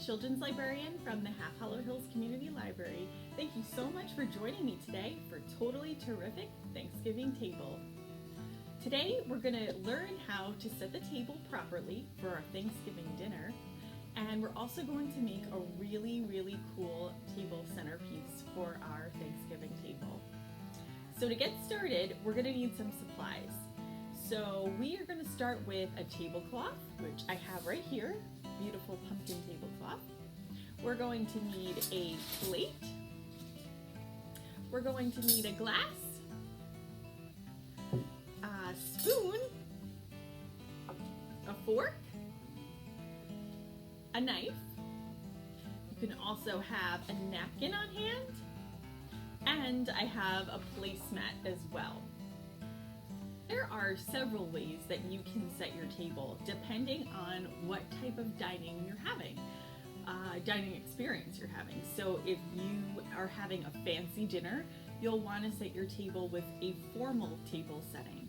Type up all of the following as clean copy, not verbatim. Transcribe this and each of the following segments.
children's librarian from the Half Hollow Hills Community Library. Thank you so much for joining me today for Totally Terrific Thanksgiving Table. Today we're going to learn how to set the table properly for our Thanksgiving dinner, and we're also going to make a really cool table centerpiece for our Thanksgiving table. So to get started, we're going to need some supplies. So we are going to start with a tablecloth, which I have right here, beautiful pumpkin tablecloth. We're going to need a plate. We're going to need a glass, a spoon, a fork, a knife. You can also have a napkin on hand, and I have a placemat as well. There are several ways that you can set your table depending on what type of dining you're having, dining experience you're having. So if you are having a fancy dinner, you'll want to set your table with a formal table setting.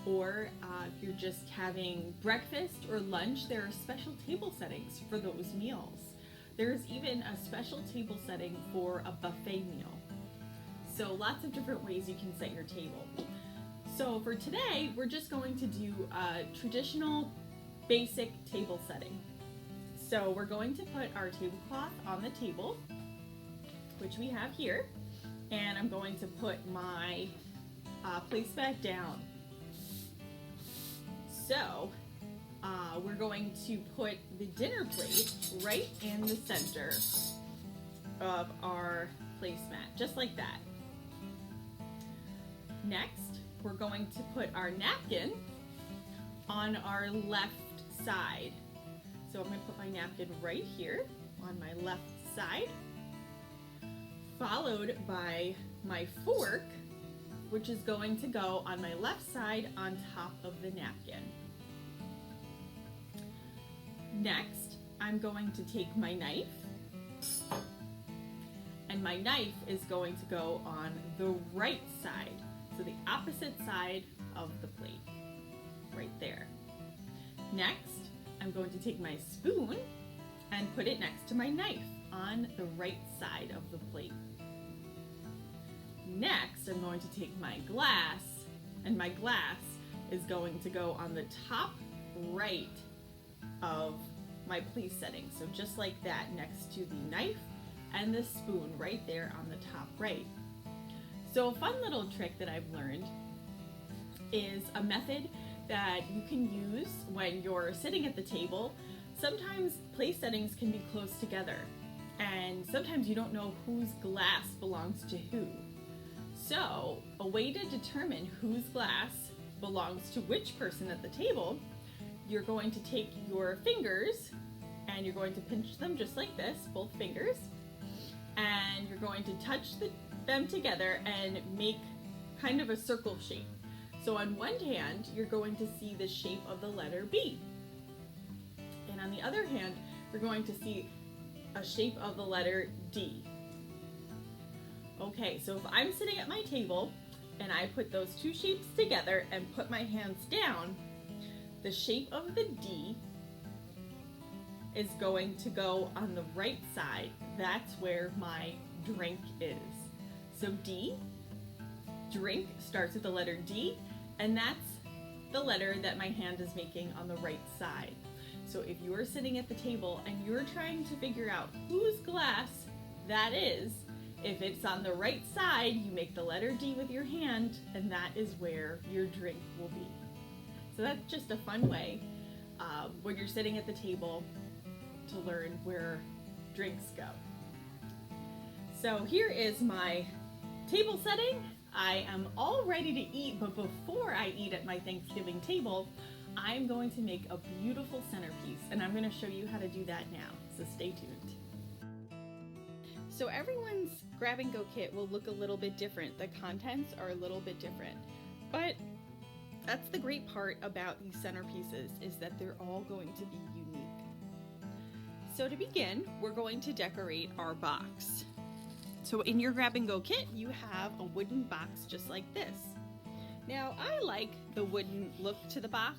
Or if you're just having breakfast or lunch, there are special table settings for those meals. There's even a special table setting for a buffet meal. So lots of different ways you can set your table. So for today, we're just going to do a traditional basic table setting. So we're going to put our tablecloth on the table, which we have here, and I'm going to put my placemat down. So we're going to put the dinner plate right in the center of our placemat, just like that. Next, we're going to put our napkin on our left side. So I'm going to put my napkin right here on my left side, followed by my fork, which is going to go on my left side on top of the napkin. Next, I'm going to take my knife, and my knife is going to go on the right side. So the opposite side of the plate, right there. Next, I'm going to take my spoon and put it next to my knife on the right side of the plate. Next, I'm going to take my glass, and my glass is going to go on the top right of my place setting. So just like that, next to the knife and the spoon right there on the top right. So a fun little trick that I've learned is a method that you can use when you're sitting at the table. Sometimes place settings can be close together, and sometimes you don't know whose glass belongs to who. So a way to determine whose glass belongs to which person at the table, you're going to take your fingers and you're going to pinch them just like this, both fingers, and you're going to touch them together and make kind of a circle shape. So on one hand, you're going to see the shape of the letter B. And on the other hand, you're going to see a shape of the letter D. Okay, so if I'm sitting at my table and I put those two shapes together and put my hands down, the shape of the D is going to go on the right side. That's where my drink is. So D, drink, starts with the letter D, and that's the letter that my hand is making on the right side. So if you are sitting at the table and you're trying to figure out whose glass that is, if it's on the right side, you make the letter D with your hand, and that is where your drink will be. So that's just a fun way when you're sitting at the table to learn where drinks go. So here is my table setting. I am all ready to eat, but before I eat at my Thanksgiving table, I'm going to make a beautiful centerpiece, and I'm going to show you how to do that now, so stay tuned. So everyone's grab and go kit will look a little bit different. The contents are a little bit different, but that's the great part about these centerpieces, is that they're all going to be unique. So to begin, we're going to decorate our box. So in your grab and go kit, you have a wooden box just like this. Now, I like the wooden look to the box,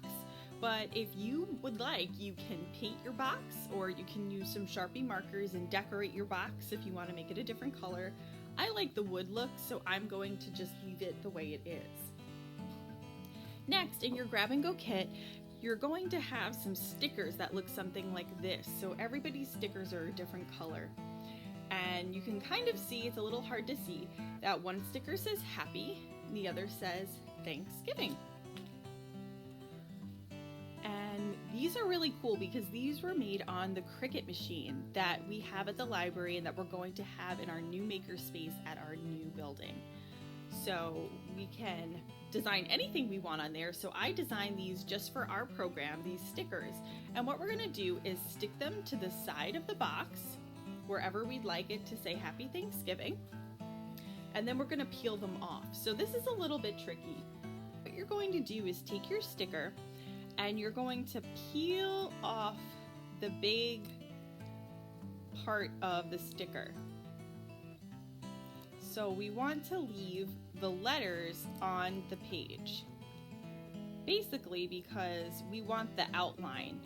But if you would like, you can paint your box, or you can use some Sharpie markers and decorate your box if you want to make it a different color. I like the wood look, so I'm going to just leave it the way it is. Next, in your grab and go kit, you're going to have some stickers that look something like this. So everybody's stickers are a different color. And you can kind of see, it's a little hard to see, that one sticker says happy, and the other says Thanksgiving. And these are really cool because these were made on the Cricut machine that we have at the library and that we're going to have in our new makerspace at our new building. So we can design anything we want on there. So I designed these just for our program, these stickers. And what we're gonna do is stick them to the side of the box, wherever we'd like it to say Happy Thanksgiving. And then we're gonna peel them off. So this is a little bit tricky. What you're going to do is take your sticker and you're going to peel off the big part of the sticker. So we want to leave the letters on the page, basically because we want the outline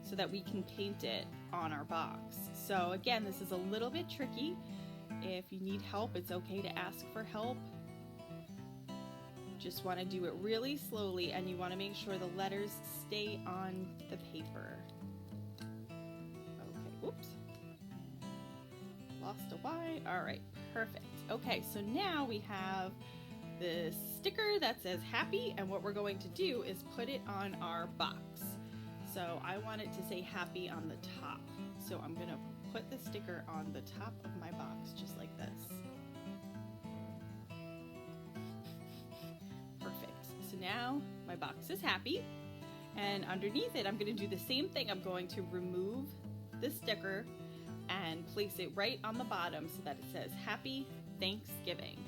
so that we can paint it on our box. So again, this is a little bit tricky. If you need help, it's okay to ask for help. Just want to do it really slowly, and you want to make sure the letters stay on the paper. Okay, whoops. Lost a Y. All right, perfect. Okay, so now we have the sticker that says happy, and what we're going to do is put it on our box. So I want it to say happy on the top. So I'm going to put the sticker on the top of my box, just like this. So now my box is happy, and underneath it I'm going to do the same thing. I'm going to remove the sticker and place it right on the bottom so that it says Happy Thanksgiving.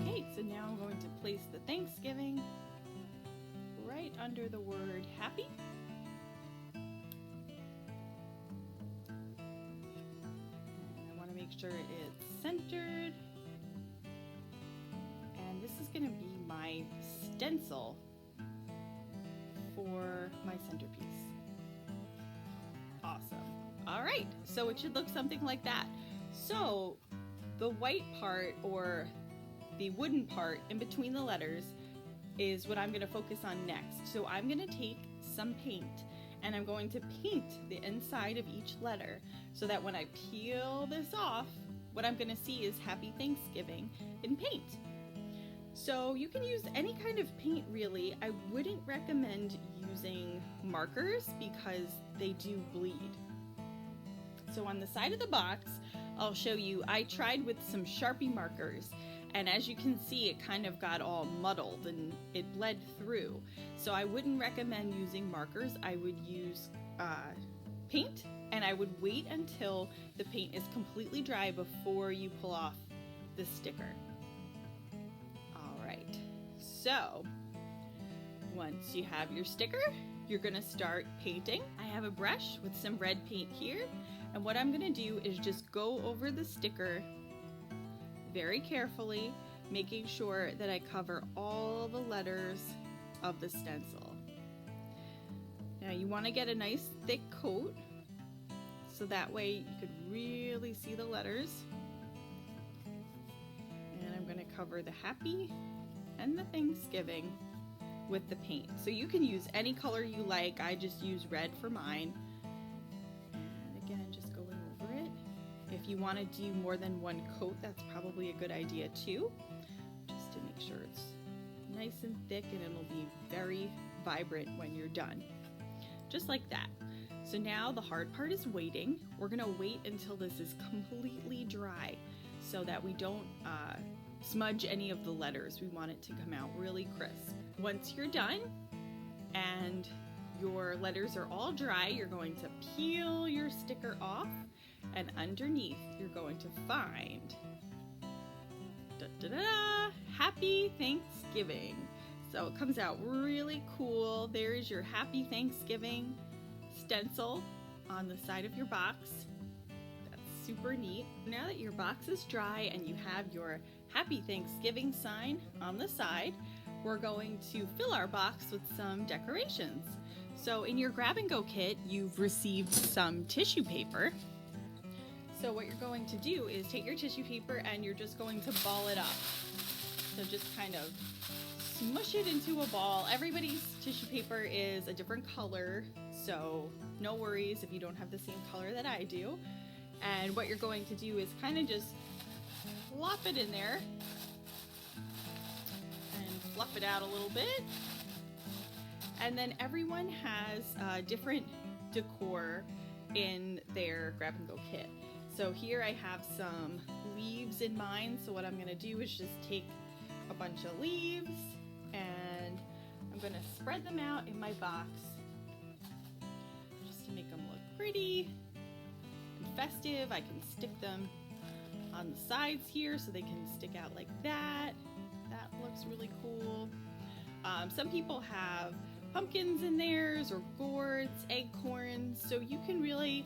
Okay, so now I'm going to place the Thanksgiving right under the word happy. Make sure it's centered, and this is going to be my stencil for my centerpiece. Awesome. All right, so it should look something like that. So the white part, or the wooden part in between the letters, is what I'm going to focus on next. So I'm going to take some paint and I'm going to paint the inside of each letter so that when I peel this off, what I'm going to see is Happy Thanksgiving in paint. So you can use any kind of paint really. I wouldn't recommend using markers because they do bleed. So on the side of the box, I'll show you, I tried with some Sharpie markers, and as you can see, it kind of got all muddled and it bled through. So I wouldn't recommend using markers. I would use paint, and I would wait until the paint is completely dry before you pull off the sticker. All right, so once you have your sticker, you're gonna start painting. I have a brush with some red paint here, and what I'm gonna do is just go over the sticker very carefully, making sure that I cover all the letters of the stencil. Now you want to get a nice thick coat so that way you could really see the letters. And I'm going to cover the happy and the Thanksgiving with the paint. So you can use any color you like. I just use red for mine. And again, just going over it. If you want to do more than one coat, that's probably a good idea too, just to make sure it's nice and thick, and it'll be very vibrant when you're done. Just like that. So now the hard part is waiting. We're gonna wait until this is completely dry so that we don't smudge any of the letters. We want it to come out really crisp. Once you're done and your letters are all dry, you're going to peel your sticker off, and underneath you're going to find Happy Thanksgiving. So it comes out really cool. There's your Happy Thanksgiving stencil on the side of your box. That's super neat. Now that your box is dry and you have your Happy Thanksgiving sign on the side, we're going to fill our box with some decorations. So in your grab and go kit, you've received some tissue paper. So what you're going to do is take your tissue paper and you're just going to ball it up. So just kind of smush it into a ball. Everybody's tissue paper is a different color, so no worries if you don't have the same color that I do. And what you're going to do is kind of just plop it in there and fluff it out a little bit. And then everyone has different decor in their grab and go kit. So here I have some leaves in mine. So what I'm gonna do is just take a bunch of leaves and I'm gonna spread them out in my box just to make them look pretty and festive. I can stick them on the sides here so they can stick out like that. That looks really cool. Some people have pumpkins in theirs or gourds, acorns, so you can really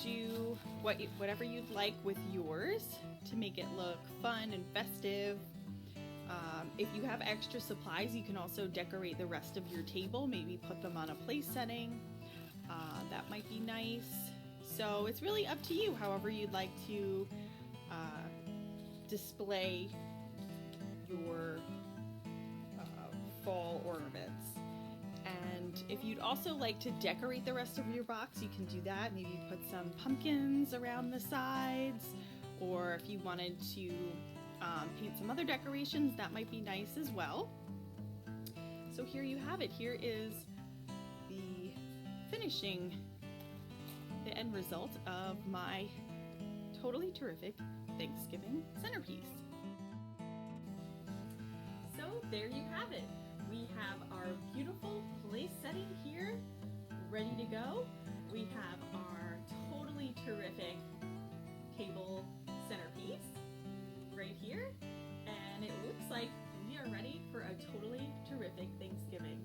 do whatever you'd like with yours to make it look fun and festive. If you have extra supplies, you can also decorate the rest of your table, maybe put them on a place setting. That might be nice. So it's really up to you, however you'd like to display your fall ornaments. And if you'd also like to decorate the rest of your box, you can do that. Maybe put some pumpkins around the sides, or if you wanted to paint some other decorations, that might be nice as well. So here you have it. Here is the end result of my totally terrific Thanksgiving centerpiece. So there you have it. We have our beautiful place setting here ready to go. We have our totally terrific table centerpiece right here, and it looks like we are ready for a totally terrific Thanksgiving.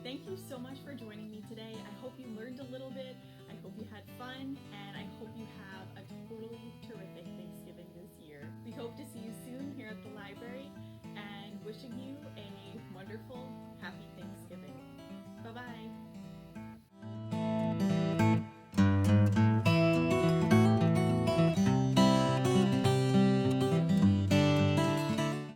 Thank you so much for joining me today. I hope you learned a little bit. I hope you had fun, and I hope you have a totally terrific Thanksgiving this year. We hope to see you soon here at the library,